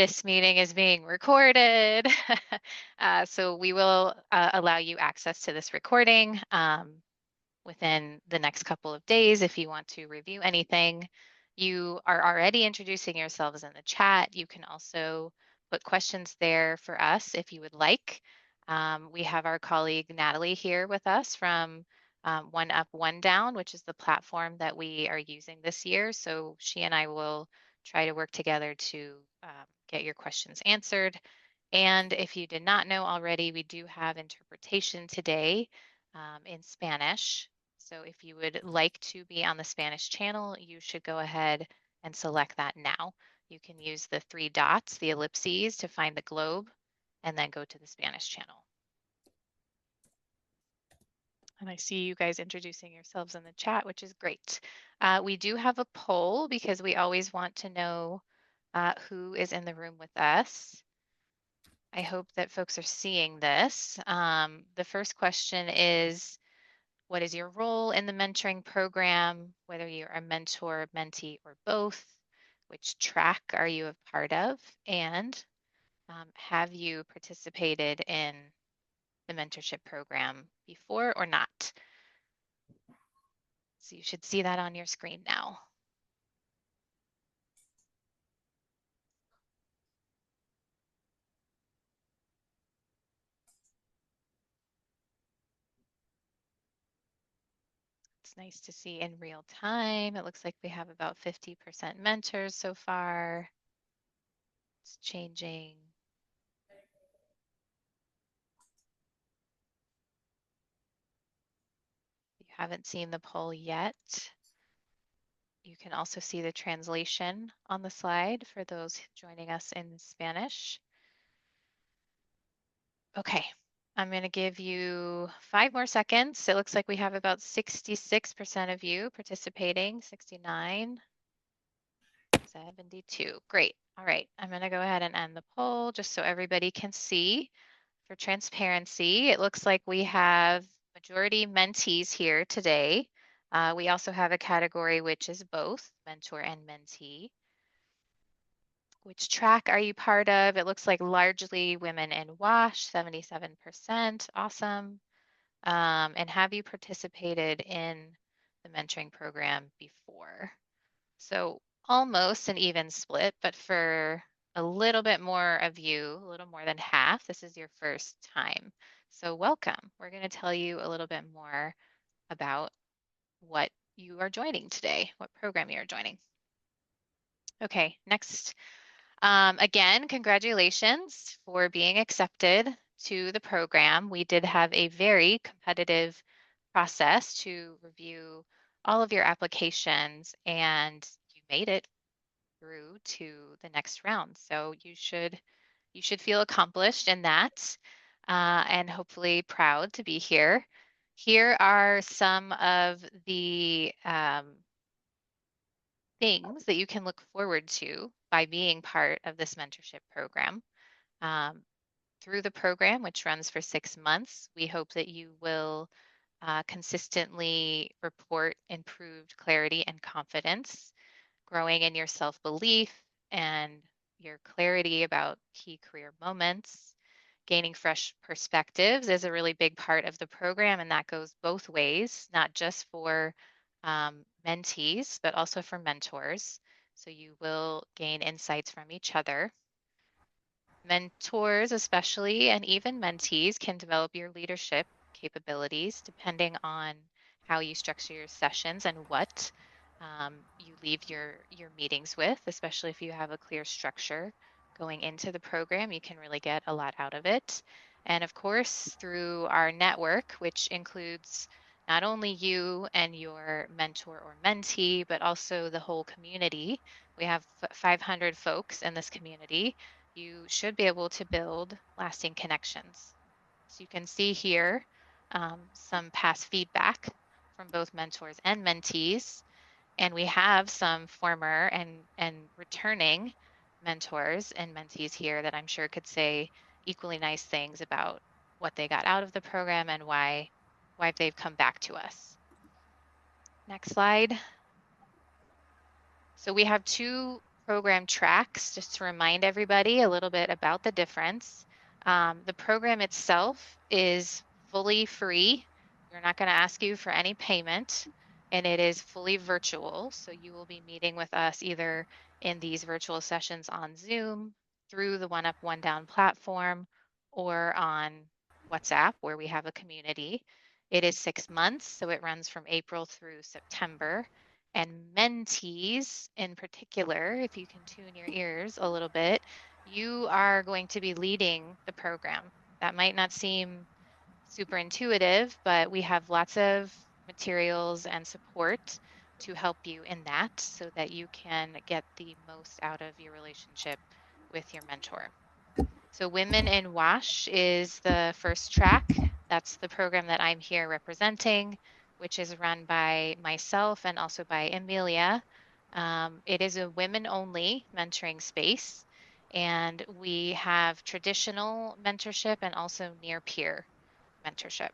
This meeting is being recorded. So we will allow you access to this recording within the next couple of days if you want to review anything. You are already introducing yourselves in the chat. You can also put questions there for us if you would like. We have our colleague Natalie here with us from One Up, One Down, which is the platform that we are using this year. So she and I will try to work together to get your questions answered. And if you did not know already, we do have interpretation today in Spanish. So if you would like to be on the Spanish channel, you should go ahead and select that now. You can use the three dots, the ellipses, to find the globe and then go to the Spanish channel. And I see you guys introducing yourselves in the chat, which is great. We do have a poll because we always want to know who is in the room with us. I hope that folks are seeing this. The first question is, what is your role in the mentoring program, whether you're a mentor, mentee, or both? Which track are you a part of? And have you participated in the mentorship program before or not? So you should see that on your screen now. It's nice to see in real time. It looks like we have about 50% mentors so far. It's changing. If you haven't seen the poll yet, you can also see the translation on the slide for those joining us in Spanish. Okay, I'm going to give you 5 more seconds. It looks like we have about 66% of you participating, 69, 72. Great. All right, I'm going to go ahead and end the poll just so everybody can see. For transparency, it looks like we have majority mentees here today. We also have a category which is both mentor and mentee. Which track are you part of? It looks like largely women in WASH, 77%. Awesome. And have you participated in the mentoring program before? So almost an even split, but for a little bit more of you, a little more than half, this is your first time. So welcome. We're going to tell you a little bit more about what you are joining today, what program you are joining. Okay, next. Again, congratulations for being accepted to the program. We did have a very competitive process to review all of your applications, and you made it through to the next round. So you should feel accomplished in that and hopefully proud to be here. Here are some of the things that you can look forward to by being part of this mentorship program. Through the program, which runs for 6 months, we hope that you will consistently report improved clarity and confidence, growing in your self-belief and your clarity about key career moments. Gaining fresh perspectives is a really big part of the program, and that goes both ways, not just for mentees, but also for mentors. So you will gain insights from each other. Mentors, especially, and even mentees can develop your leadership capabilities depending on how you structure your sessions and what you leave your meetings with, especially if you have a clear structure going into the program, you can really get a lot out of it. And of course, through our network, which includes not only you and your mentor or mentee, but also the whole community. We have 500 folks in this community. You should be able to build lasting connections. So you can see here some past feedback from both mentors and mentees. And we have some former and returning mentors and mentees here that I'm sure could say equally nice things about what they got out of the program and why they've come back to us. Next slide. So we have 2 program tracks, just to remind everybody a little bit about the difference. The program itself is fully free. We're not going to ask you for any payment, and it is fully virtual. So you will be meeting with us either in these virtual sessions on Zoom, through the One Up, One Down platform, or on WhatsApp, where we have a community. It is 6 months, so it runs from April through September. And mentees in particular, if you can tune your ears a little bit, you are going to be leading the program. That might not seem super intuitive, but we have lots of materials and support to help you in that so that you can get the most out of your relationship with your mentor. So Women in WASH is the first track. That's the program that I'm here representing, which is run by myself and also by Amelia. It is a women-only mentoring space, and we have traditional mentorship and also near-peer mentorship.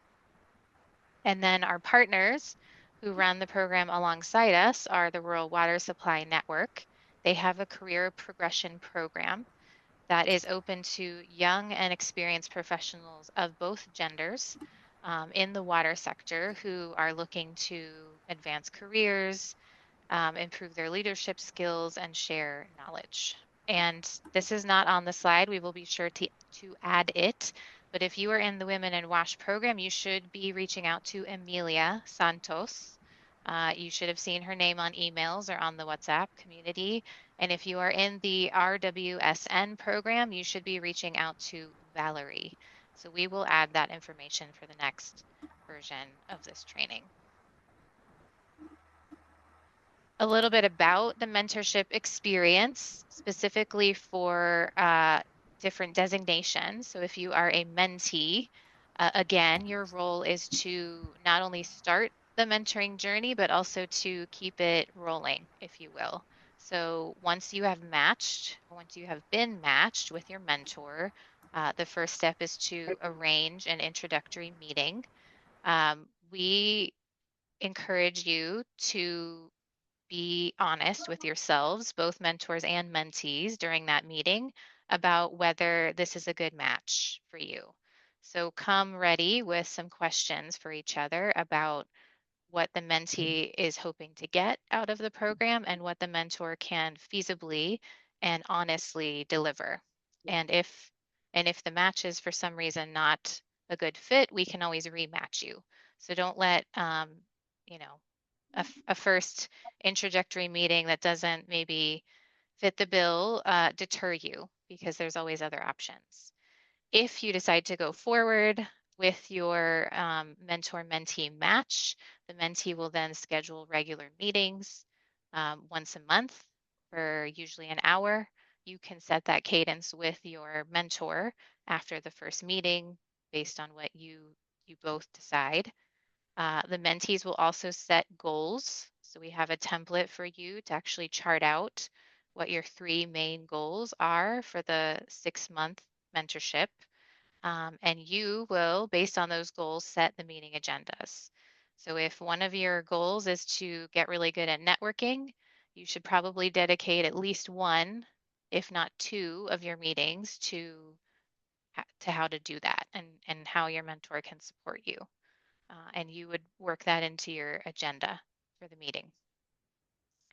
And then our partners who run the program alongside us are the Rural Water Supply Network. They have a career progression program that is open to young and experienced professionals of both genders in the water sector who are looking to advance careers, improve their leadership skills, and share knowledge. And this is not on the slide. We will be sure to add it. But if you are in the Women in WASH program, you should be reaching out to Emilia Santos. You should have seen her name on emails or on the WhatsApp community. And if you are in the RWSN program, you should be reaching out to Valerie. So we will add that information for the next version of this training. A little bit about the mentorship experience, specifically for different designations. So if you are a mentee, again, your role is to not only start the mentoring journey, but also to keep it rolling, if you will. So once you have been matched with your mentor, the first step is to arrange an introductory meeting. We encourage you to be honest with yourselves, both mentors and mentees, during that meeting about whether this is a good match for you. So come ready with some questions for each other about what the mentee is hoping to get out of the program and what the mentor can feasibly and honestly deliver. And if the match is for some reason not a good fit, we can always rematch you. So don't let you know a first introductory meeting that doesn't maybe fit the bill deter you, because there's always other options. If you decide to go forward with your mentor-mentee match, the mentee will then schedule regular meetings once a month for usually an hour. You can set that cadence with your mentor after the first meeting based on what you both decide. The mentees will also set goals. So we have a template for you to actually chart out what your three main goals are for the 6-month mentorship. And you will, based on those goals, set the meeting agendas. So if one of your goals is to get really good at networking, you should probably dedicate at least one, if not two, of your meetings to how to do that and how your mentor can support you. And you would work that into your agenda for the meeting.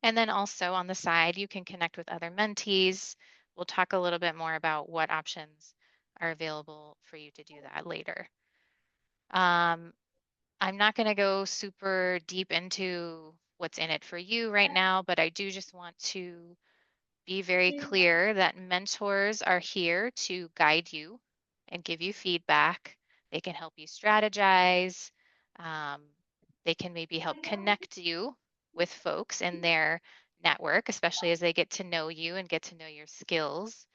And then also on the side, you can connect with other mentees. We'll talk a little bit more about what options are available for you to do that later. I'm not going to go super deep into what's in it for you right now, but I do just want to be very clear that mentors are here to guide you and give you feedback. They can help you strategize. Um, they can maybe help connect you with folks in their network, especially as they get to know you and get to know your skills.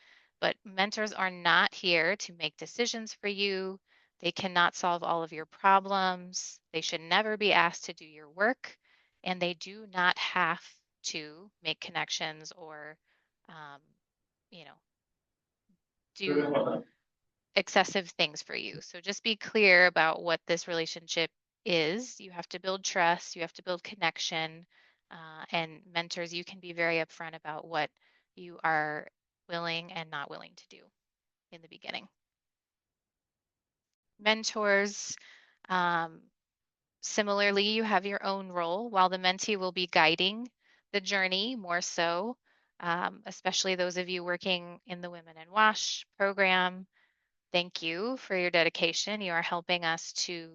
But mentors are not here to make decisions for you. They cannot solve all of your problems. They should never be asked to do your work, and they do not have to make connections or um, you know, do excessive things for you. So just be clear about what this relationship is. You have to build trust, you have to build connection, and mentors, you can be very upfront about what you are willing and not willing to do in the beginning. Mentors, um, similarly, you have your own role while the mentee will be guiding the journey more so, especially those of you working in the Women in WASH program. Thank you for your dedication. You are helping us to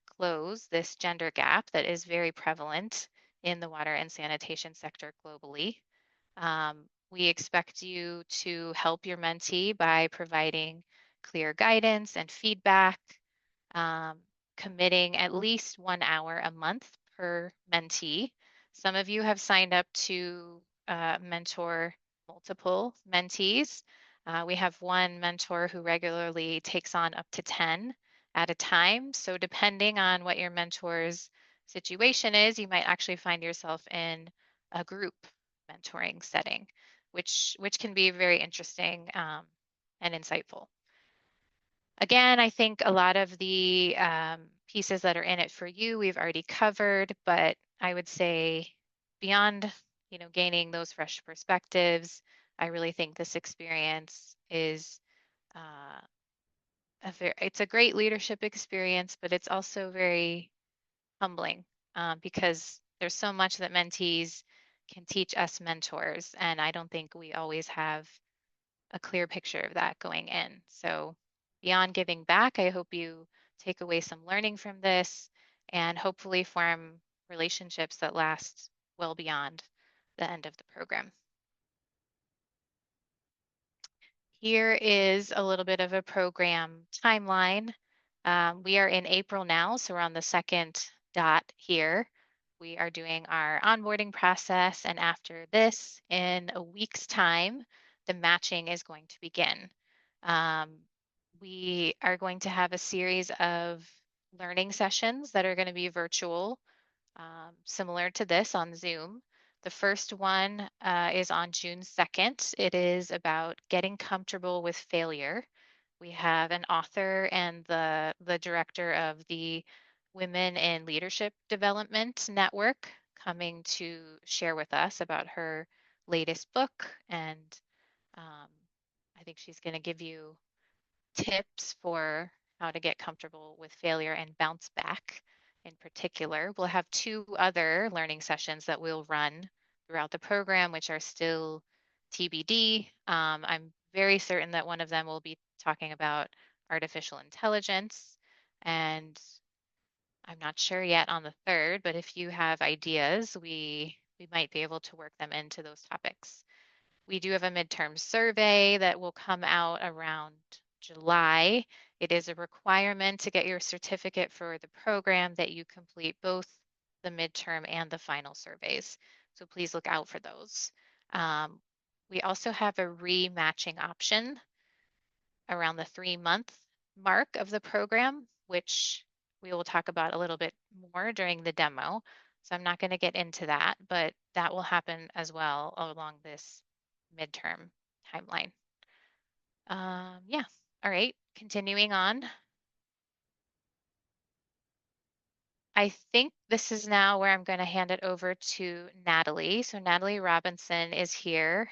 close this gender gap that is very prevalent in the water and sanitation sector globally. We expect you to help your mentee by providing clear guidance and feedback, um, committing at least 1 hour a month per mentee. Some of you have signed up to mentor multiple mentees. We have one mentor who regularly takes on up to 10 at a time. So depending on what your mentor's situation is, you might actually find yourself in a group mentoring setting, which can be very interesting and insightful. Again, I think a lot of the pieces that are in it for you, we've already covered, but I would say beyond, gaining those fresh perspectives, I really think this experience is uh, it's a great leadership experience, but it's also very humbling because there's so much that mentees can teach us mentors, and I don't think we always have a clear picture of that going in. So beyond giving back, I hope you take away some learning from this and hopefully form relationships that last well beyond the end of the program. Here is a little bit of a program timeline. We are in April now, so we're on the second dot here. We are doing our onboarding process, and after this, in a week's time, the matching is going to begin. Um, we are going to have a series of learning sessions that are going to be virtual, similar to this on Zoom. The first one is on June 2nd. It is about getting comfortable with failure. We have an author and the director of the Women in Leadership Development Network coming to share with us about her latest book. And um, I think she's going to give you tips for how to get comfortable with failure and bounce back in particular. We'll have two other learning sessions that we'll run throughout the program, which are still TBD. I'm very certain that one of them will be talking about artificial intelligence, and I'm not sure yet on the third, but if you have ideas, we might be able to work them into those topics. We do have a midterm survey that will come out around July. It is a requirement to get your certificate for the program that you complete both the midterm and the final surveys. So please look out for those. We also have a rematching option around the 3-month mark of the program, which we will talk about a little bit more during the demo. So I'm not going to get into that, but that will happen as well along this midterm timeline. Yeah, all right, continuing on. I think this is now where I'm going to hand it over to Natalie. So Natalie Robinson is here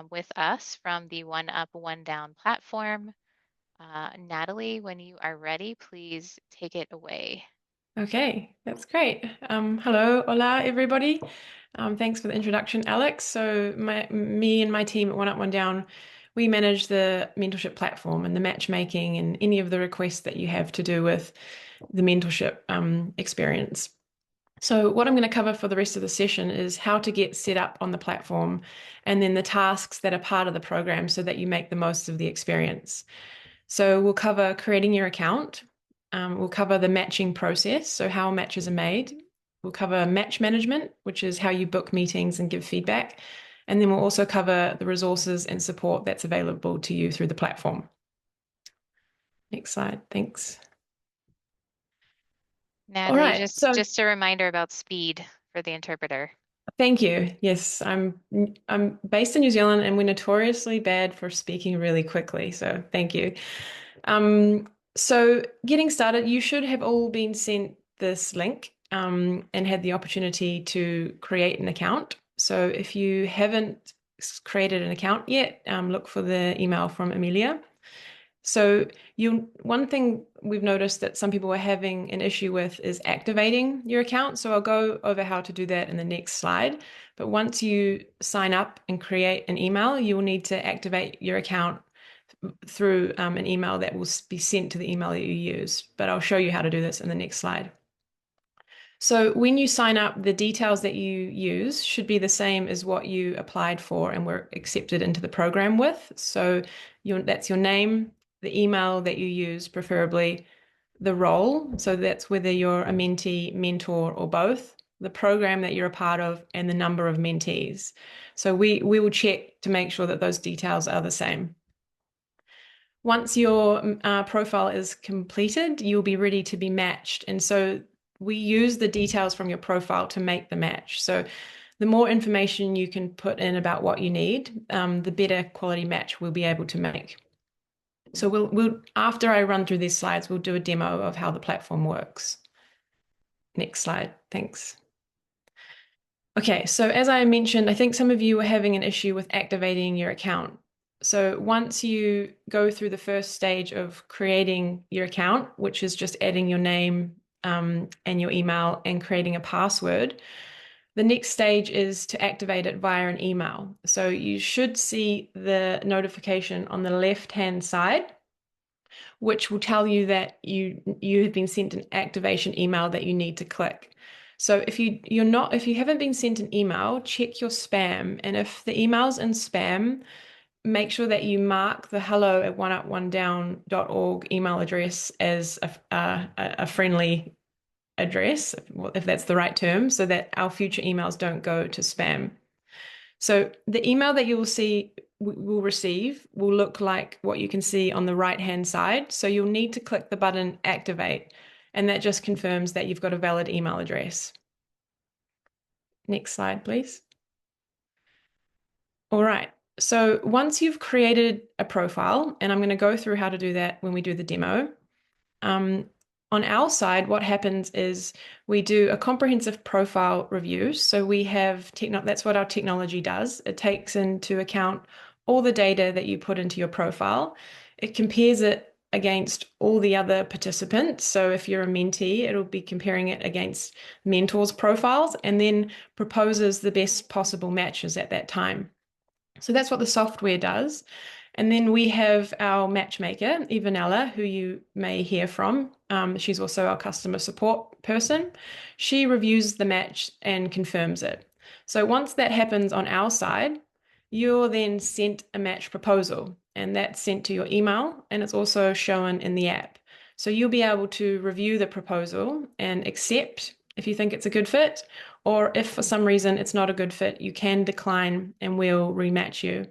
with us from the One Up, One Down platform. Natalie, when you are ready, please take it away. Okay, that's great. Hello, hola, everybody. Thanks for the introduction, Alex. So me and my team at One Up, One Down, we manage the mentorship platform and the matchmaking and any of the requests that you have to do with the mentorship experience. So what I'm going to cover for the rest of the session is how to get set up on the platform and then the tasks that are part of the program so that you make the most of the experience. So we'll cover creating your account. We'll cover the matching process, so how matches are made. We'll cover match management, which is how you book meetings and give feedback. And then we'll also cover the resources and support that's available to you through the platform. Next slide, thanks. All Natalie, right, so just a reminder about speed for the interpreter. thank you. Yes, I'm based in New Zealand and we're notoriously bad for speaking really quickly. So thank you. So getting started, you should have all been sent this link and had the opportunity to create an account. So if you haven't created an account yet, look for the email from Amelia. So one thing we've noticed that some people are having an issue with is activating your account. So I'll go over how to do that in the next slide. But once you sign up and create an email, you will need to activate your account through an email that will be sent to the email that you use. But I'll show you how to do this in the next slide. So when you sign up, the details that you use should be the same as what you applied for and were accepted into the program with. So that's your name, the email that you use, preferably the role. So that's whether you're a mentee, mentor, or both, the program that you're a part of, and the number of mentees. So we will check to make sure that those details are the same. Once your profile is completed, you'll be ready to be matched. And so we use the details from your profile to make the match. So the more information you can put in about what you need, the better quality match we'll be able to make. So we'll after I run through these slides, we'll do a demo of how the platform works. Next slide, thanks. Okay, so as I mentioned, I think some of you were having an issue with activating your account. So once you go through the first stage of creating your account, which is just adding your name and your email and creating a password, the next stage is to activate it via an email. So you should see the notification on the left-hand side, which will tell you that you have been sent an activation email that you need to click. So if you haven't been sent an email, check your spam. And if the email's in spam, make sure that you mark the hello@oneuponedown.org email address as a friendly address, if that's the right term, so that our future emails don't go to spam. So the email that you will receive will look like what you can see on the right-hand side. So you'll need to click the button activate, and that just confirms that you've got a valid email address. Next slide, please. All right. So once you've created a profile, and I'm going to go through how to do that when we do the demo, um, on our side, what happens is we do a comprehensive profile review. So we have that's what our technology does. It takes into account all the data that you put into your profile. It compares it against all the other participants. So if you're a mentee, it'll be comparing it against mentors' profiles and then proposes the best possible matches at that time. So that's what the software does. And then we have our matchmaker, Ivanella, who you may hear from. She's also our customer support person. She reviews the match and confirms it. So once that happens on our side, you're then sent a match proposal, and that's sent to your email, and it's also shown in the app. So you'll be able to review the proposal and accept if you think it's a good fit, or if for some reason it's not a good fit, you can decline and we'll rematch you.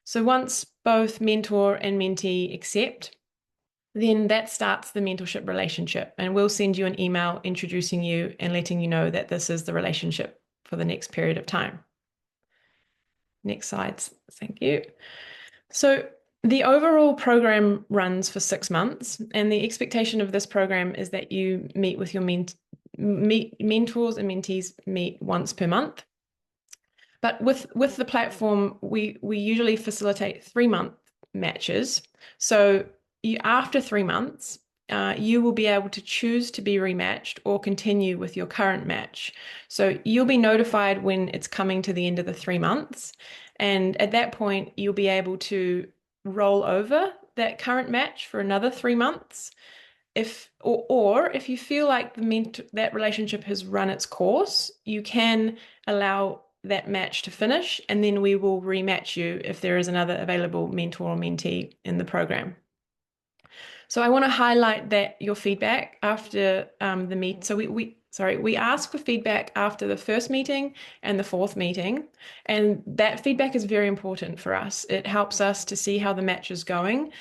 So once both mentor and mentee accept, then that starts the mentorship relationship. And we'll send you an email introducing you and letting you know that this is the relationship for the next period of time. Next slides. Thank you. So the overall program runs for 6 months, and the expectation of this program is that you meet with your mentors and mentees meet once per month. But with the platform, we usually facilitate 3-month matches. So after 3 months, you will be able to choose to be rematched or continue with your current match. So you'll be notified when it's coming to the end of the 3 months. And at that point, you'll be able to roll over that current match for another 3 months. Or if you feel like that relationship has run its course, you can allow that match to finish, and then we will rematch you if there is another available mentor or mentee in the program. So I want to highlight that your feedback after the meet. So we ask for feedback after the first meeting and the fourth meeting, and that feedback is very important for us. It helps us to see how the match is going.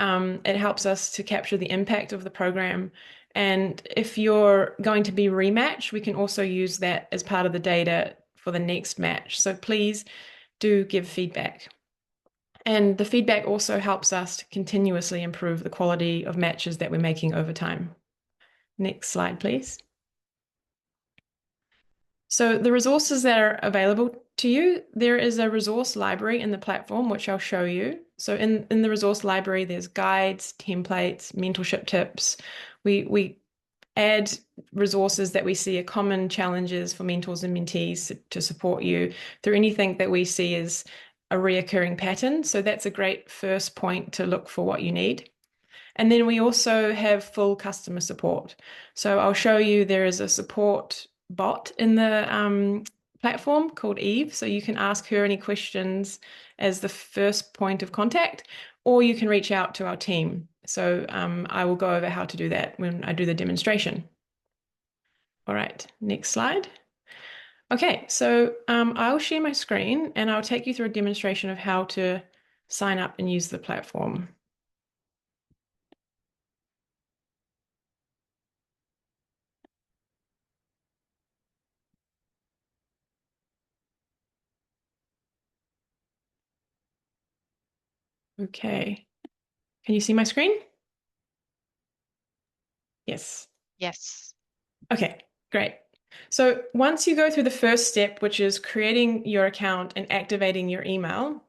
It helps us to capture the impact of the program. And if you're going to be rematched, we can also use that as part of the data for the next match. So please do give feedback. And the feedback also helps us to continuously improve the quality of matches that we're making over time. Next slide, please. So the resources that are available to you, there is a resource library in the platform, which I'll show you. So in the resource library, there's guides, templates, mentorship tips. We add resources that we see are common challenges for mentors and mentees to support you through anything that we see as a reoccurring pattern. So that's a great first point to look for what you need. And then we also have full customer support. So I'll show you there is a support bot in the platform called Eve. So you can ask her any questions as the first point of contact, or you can reach out to our team. So I will go over how to do that when I do the demonstration. All right, next slide. Okay, so I'll share my screen and I'll take you through a demonstration of how to sign up and use the platform. Okay, can you see my screen? Yes. Yes. Okay, great. So once you go through the first step, which is creating your account and activating your email,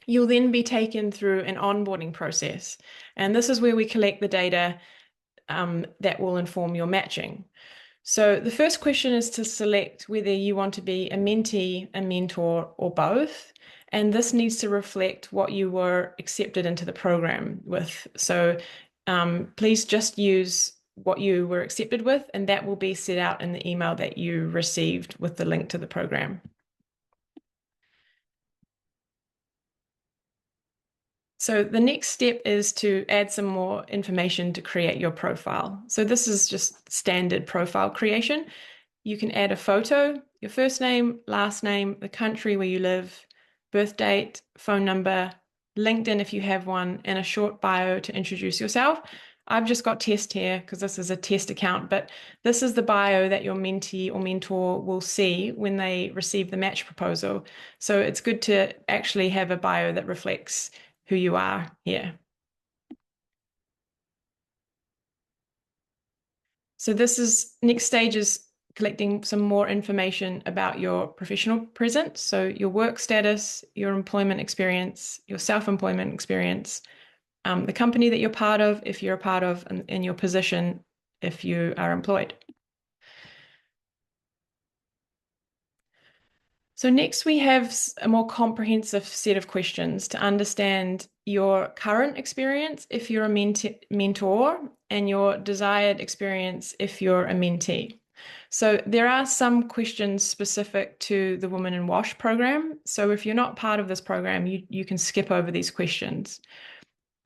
you'll then be taken through an onboarding process. And this is where we collect the data that will inform your matching. So the first question is to select whether you want to be a mentee, a mentor, or both. And this needs to reflect what you were accepted into the program with. So please just use what you were accepted with, and that will be set out in the email that you received with the link to the program. So the next step is to add some more information to create your profile. So this is just standard profile creation. You can add a photo, your first name, last name, the country where you live, birth date, phone number, LinkedIn if you have one, and a short bio to introduce yourself. I've just got test here because this is a test account, but this is the bio that your mentee or mentor will see when they receive the match proposal. So it's good to actually have a bio that reflects who you are here. So this is next stage is collecting some more information about your professional presence. So your work status, your employment experience, your self-employment experience, the company that you're part of, if you're a part of, and your position if you are employed. So next we have a more comprehensive set of questions to understand your current experience if you're a mentor and your desired experience if you're a mentee. So there are some questions specific to the Women in WASH program. So if you're not part of this program, you can skip over these questions.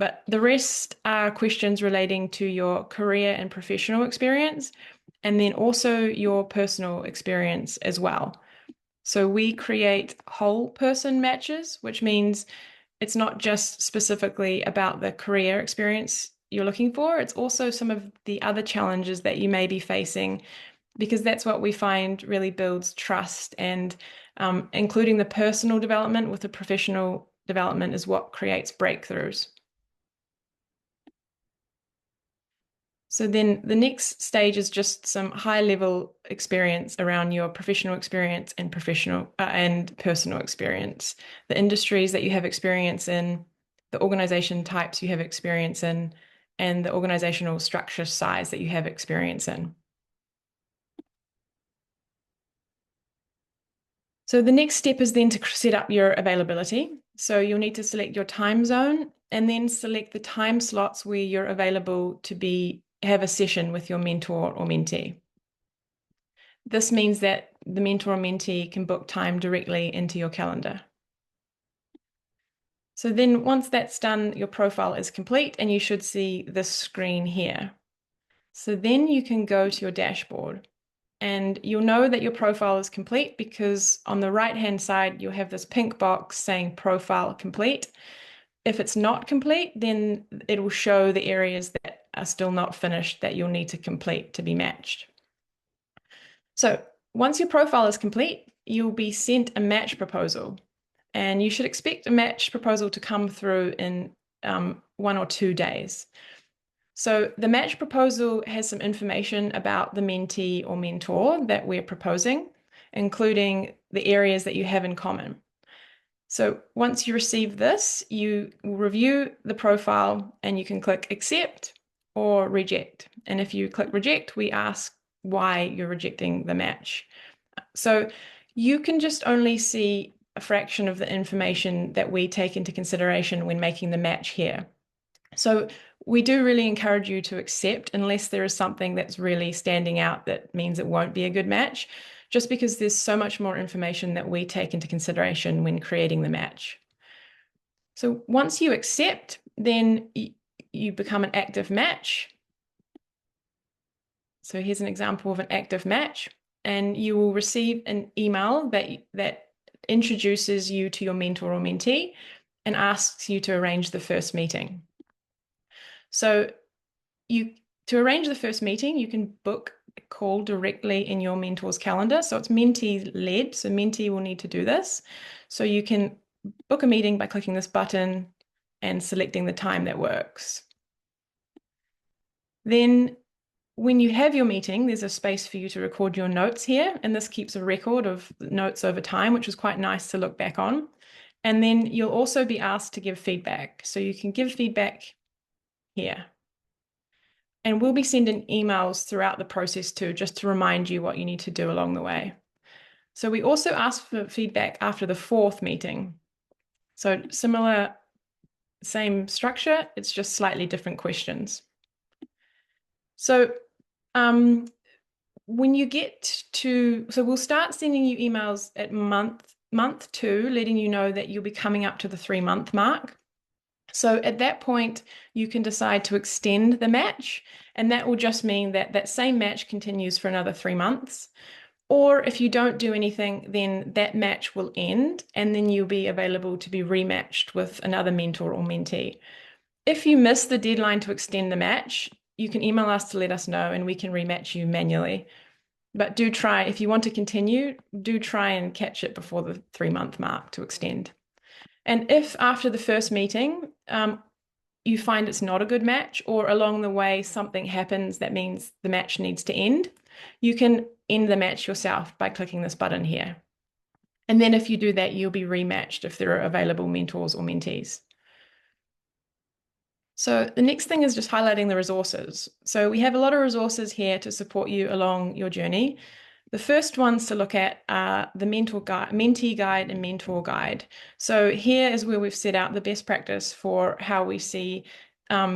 But the rest are questions relating to your career and professional experience, and then also your personal experience as well. So we create whole person matches, which means it's not just specifically about the career experience you're looking for, it's also some of the other challenges that you may be facing, because that's what we find really builds trust, and including the personal development with the professional development is what creates breakthroughs. So then the next stage is just some high level experience around your professional experience and and personal experience, the industries that you have experience in, the organization types you have experience in, and the organizational structure size that you have experience in. So the next step is then to set up your availability. So you'll need to select your time zone and then select the time slots where you're available to have a session with your mentor or mentee. This means that the mentor or mentee can book time directly into your calendar. So then once that's done, your profile is complete and you should see this screen here. So then you can go to your dashboard and you'll know that your profile is complete because on the right-hand side, you'll have this pink box saying profile complete. If it's not complete, then it will show the areas that are still not finished that you'll need to complete to be matched. So once your profile is complete, you'll be sent a match proposal, and you should expect a match proposal to come through in 1 or 2 days. So the match proposal has some information about the mentee or mentor that we're proposing, including the areas that you have in common. So once you receive this, you will review the profile and you can click accept or reject. And if you click reject, we ask why you're rejecting the match. So you can just only see a fraction of the information that we take into consideration when making the match here. So we do really encourage you to accept unless there is something that's really standing out that means it won't be a good match, just because there's so much more information that we take into consideration when creating the match. So once you accept, then you become an active match. So here's an example of an active match, and you will receive an email that introduces you to your mentor or mentee and asks you to arrange the first meeting. So you to arrange the first meeting, you can book a call directly in your mentor's calendar. So it's mentee led. So mentee will need to do this. So you can book a meeting by clicking this button and selecting the time that works. Then when you have your meeting, there's a space for you to record your notes here. And this keeps a record of notes over time, which is quite nice to look back on. And then you'll also be asked to give feedback. So you can give feedback here. And we'll be sending emails throughout the process too, just to remind you what you need to do along the way. So we also ask for feedback after the fourth meeting. So similar, same structure, it's just slightly different questions. So when you get to, so we'll start sending you emails at month 2, letting you know that you'll be coming up to the 3-month mark. So at that point, you can decide to extend the match, and that will just mean that that same match continues for another 3 months. Or if you don't do anything, then that match will end, and then you'll be available to be rematched with another mentor or mentee. If you miss the deadline to extend the match, you can email us to let us know, and we can rematch you manually. But do try, if you want to continue, do try and catch it before the 3-month mark to extend. And if after the first meeting, you find it's not a good match, or along the way something happens that means the match needs to end, you can end the match yourself by clicking this button here. And then if you do that, you'll be rematched if there are available mentors or mentees. So the next thing is just highlighting the resources. So we have a lot of resources here to support you along your journey. The first ones to look at are the mentee guide and mentor guide. So here is where we've set out the best practice for how we see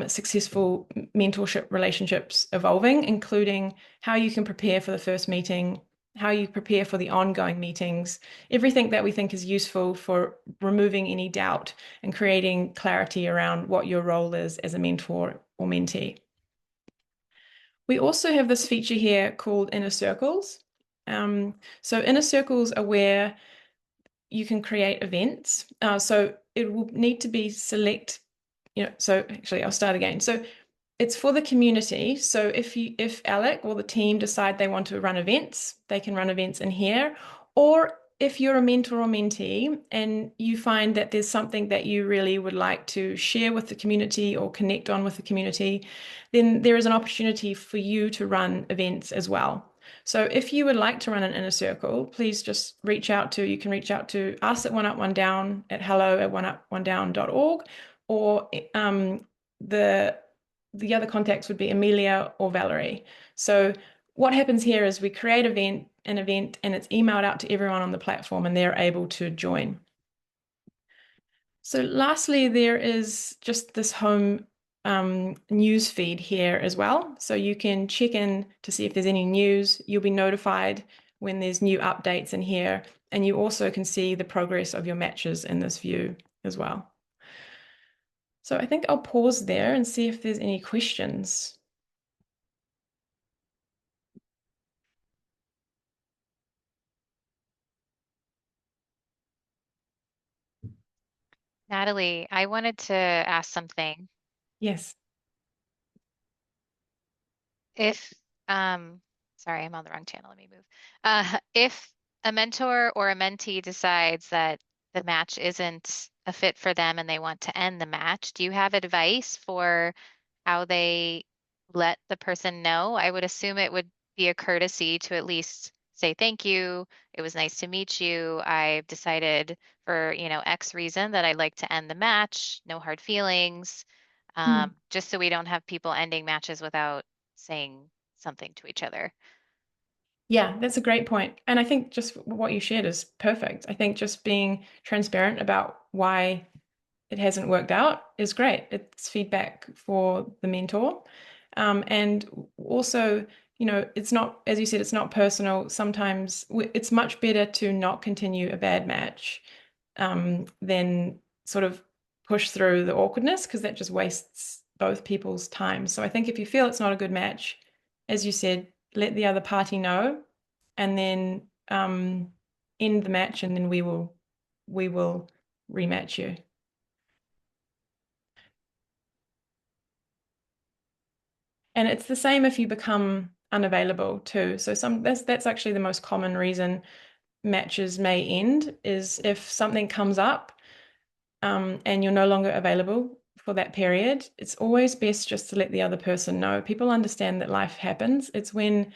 successful mentorship relationships evolving, including how you can prepare for the first meeting, how you prepare for the ongoing meetings, everything that we think is useful for removing any doubt and creating clarity around what your role is as a mentor or mentee. We also have this feature here called Inner Circles. So Inner Circles are where you can create events. So it will need to be so actually I'll start again. So it's for the community. So if Alec or the team decide they want to run events, they can run events in here. Or if you're a mentor or mentee and you find that there's something that you really would like to share with the community or connect on with the community, then there is an opportunity for you to run events as well. So if you would like to run an inner circle, please just you can reach out to us at One Up One Down at hello@oneuponedown.org, or the other contacts would be Amelia or Valerie. So what happens here is we create an event and it's emailed out to everyone on the platform and they're able to join. So lastly, there is just this home news feed here as well. So you can check in to see if there's any news. You'll be notified when there's new updates in here. And you also can see the progress of your matches in this view as well. So I think I'll pause there and see if there's any questions. Natalie, I wanted to ask something. Yes. If, um, sorry, I'm on the wrong channel. Let me move. If a mentor or a mentee decides that the match isn't a fit for them and they want to end the match, do you have advice for how they let the person know? I would assume it would be a courtesy to at least say thank you It was nice to meet you. I've decided for, X reason that I'd like to end the match. No hard feelings. Mm. Just so we don't have people ending matches without saying something to each other. Yeah, that's a great point. And I think just what you shared is perfect. I think just being transparent about why it hasn't worked out is great. It's feedback for the mentor. And also, it's not, as you said, it's not personal. Sometimes it's much better to not continue a bad match than sort of push through the awkwardness because that just wastes both people's time. So I think if you feel it's not a good match, as you said, let the other party know and then end the match and then we will rematch you. And it's the same if you become unavailable too. So that's actually the most common reason matches may end is if something comes up and you're no longer available for that period. It's always best just to let the other person know. People understand that life happens. It's when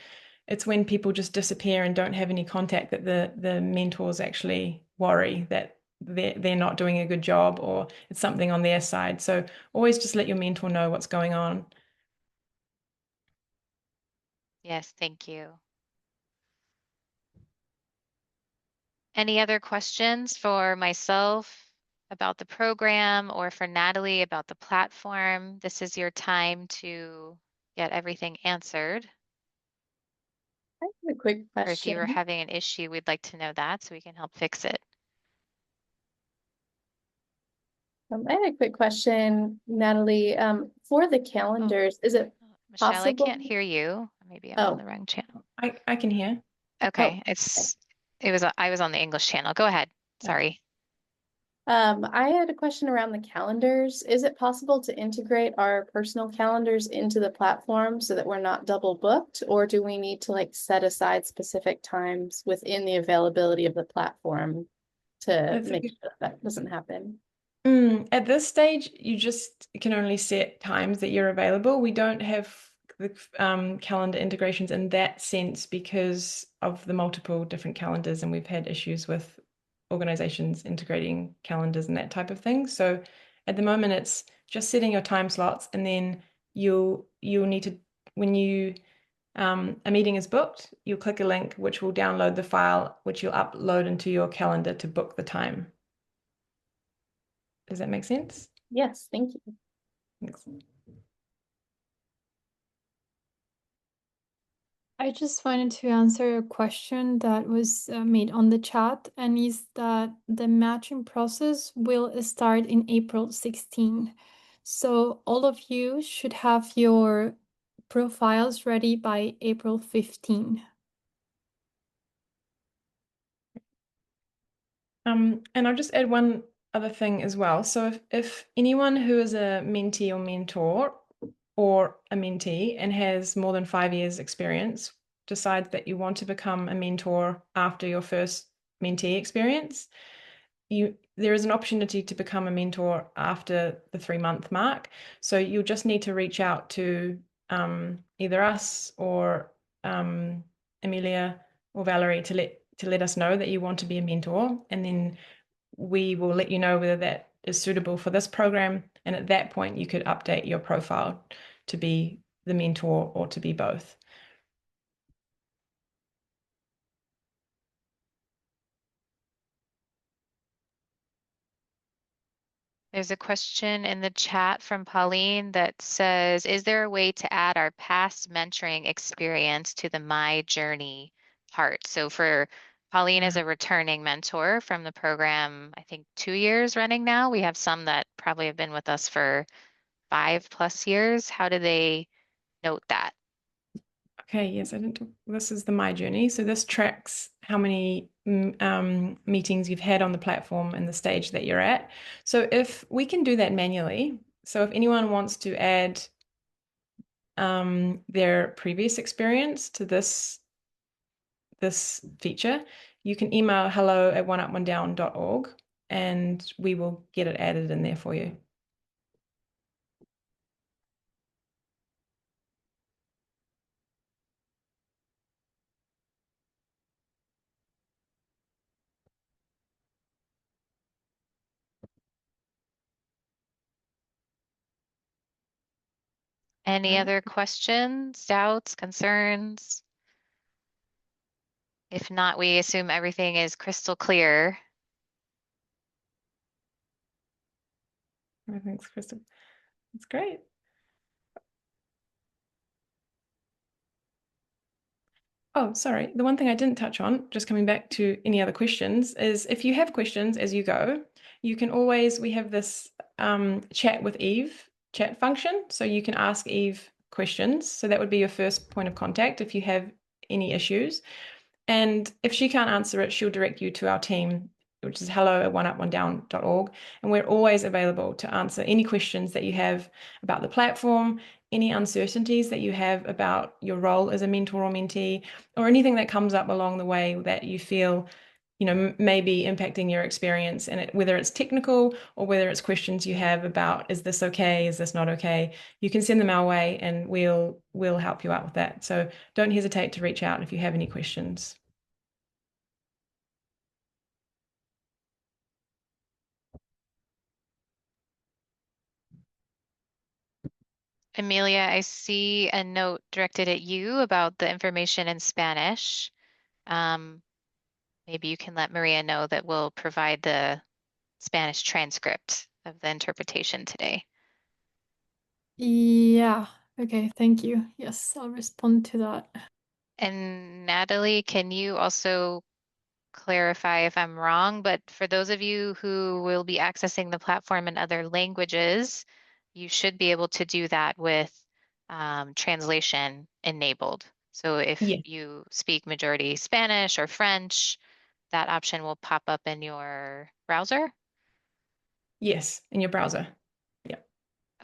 people just disappear and don't have any contact that the mentors actually worry that they're not doing a good job or it's something on their side. So always just let your mentor know what's going on. Yes, thank you. Any other questions for myself about the program or for Natalie about the platform? This is your time to get everything answered. I have a quick Or if you were question. having an issue, we'd like to know that so we can help fix it. I had a quick question, Natalie. For the Oh, calendars, is it Michelle, I possible? can't hear you. Maybe I'm on the Oh, wrong channel. I can hear. oh, Okay, I was on the English channel. Go ahead. okay. Sorry. I had a question around the calendars. Is it possible to integrate our personal calendars into the platform so that we're not double booked, or do we need to like set aside specific times within the availability of the platform to That's a make good. sure that doesn't happen? At this stage, you just can only set times that you're available. We don't have the calendar integrations in that sense because of the multiple different calendars, and we've had issues with organizations integrating calendars and that type of thing. So at the moment, it's just setting your time slots, and then you'll need to when you a meeting is booked, you'll click a link which will download the file, which you'll upload into your calendar to book the time. Does that make sense? Yes, thank you. Thanks. I just wanted to answer a question that was made on the chat, and is that the matching process will start in April 16. So all of you should have your profiles ready by April 15. And I'll just add one other thing as well. So if anyone who is a mentee or mentor or a mentee and has more than 5 years experience decides that you want to become a mentor after your first mentee experience, there is an opportunity to become a mentor after the 3 month mark. So you'll just need to reach out to either us or Amelia or Valerie to let us know that you want to be a mentor, and then we will let you know whether that is suitable for this program. And at that point, you could update your profile to be the mentor or to be both. There's a question in the chat from Pauline that says, is there a way to add our past mentoring experience to the My Journey part? So for Pauline as a returning mentor from the program, I think 2 years running now, we have some that probably have been with us for 5+ years. How do they note that? Okay, yes, I didn't talk. This is the My Journey. So this tracks how many meetings you've had on the platform and the stage that you're at. So if we can do that manually, so if anyone wants to add their previous experience to this feature, you can email hello@oneupOneDown.org and we will get it added in there for you. Any Right. other questions, doubts, concerns? If not, we assume everything is crystal clear. Thanks, Kristen. That's great. Oh, sorry. The one thing I didn't touch on, just coming back to any other questions, is if you have questions as you go, you can always, we have this chat with Eve chat function. So you can ask Eve questions. So that would be your first point of contact if you have any issues. And if she can't answer it, she'll direct you to our team, which is hello@oneupondown.org. And we're always available to answer any questions that you have about the platform, any uncertainties that you have about your role as a mentor or mentee, or anything that comes up along the way that you feel, may be impacting your experience. And whether it's technical or whether it's questions you have about, is this okay? Is this not okay? You can send them our way and we'll help you out with that. So don't hesitate to reach out if you have any questions. Amelia, I see a note directed at you about the information in Spanish. Um, Maybe you can let Maria know that we'll provide the Spanish transcript of the interpretation today. Yeah. Okay, thank you. Yes, I'll respond to that. And Natalie, can you also clarify if I'm wrong, but for those of you who will be accessing the platform in other languages, you should be able to do that with translation enabled. So if Yeah. you speak majority Spanish or French, that option will pop up in your browser. Yes, in your browser. Yeah.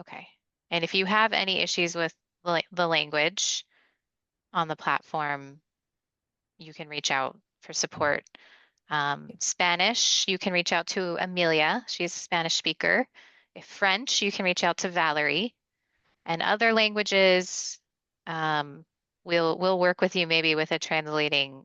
Okay. And if you have any issues with the language on the platform, you can reach out for support. Spanish, you can reach out to Amelia. She's a Spanish speaker. If French, you can reach out to Valerie. And other languages, we'll work with you maybe with a translating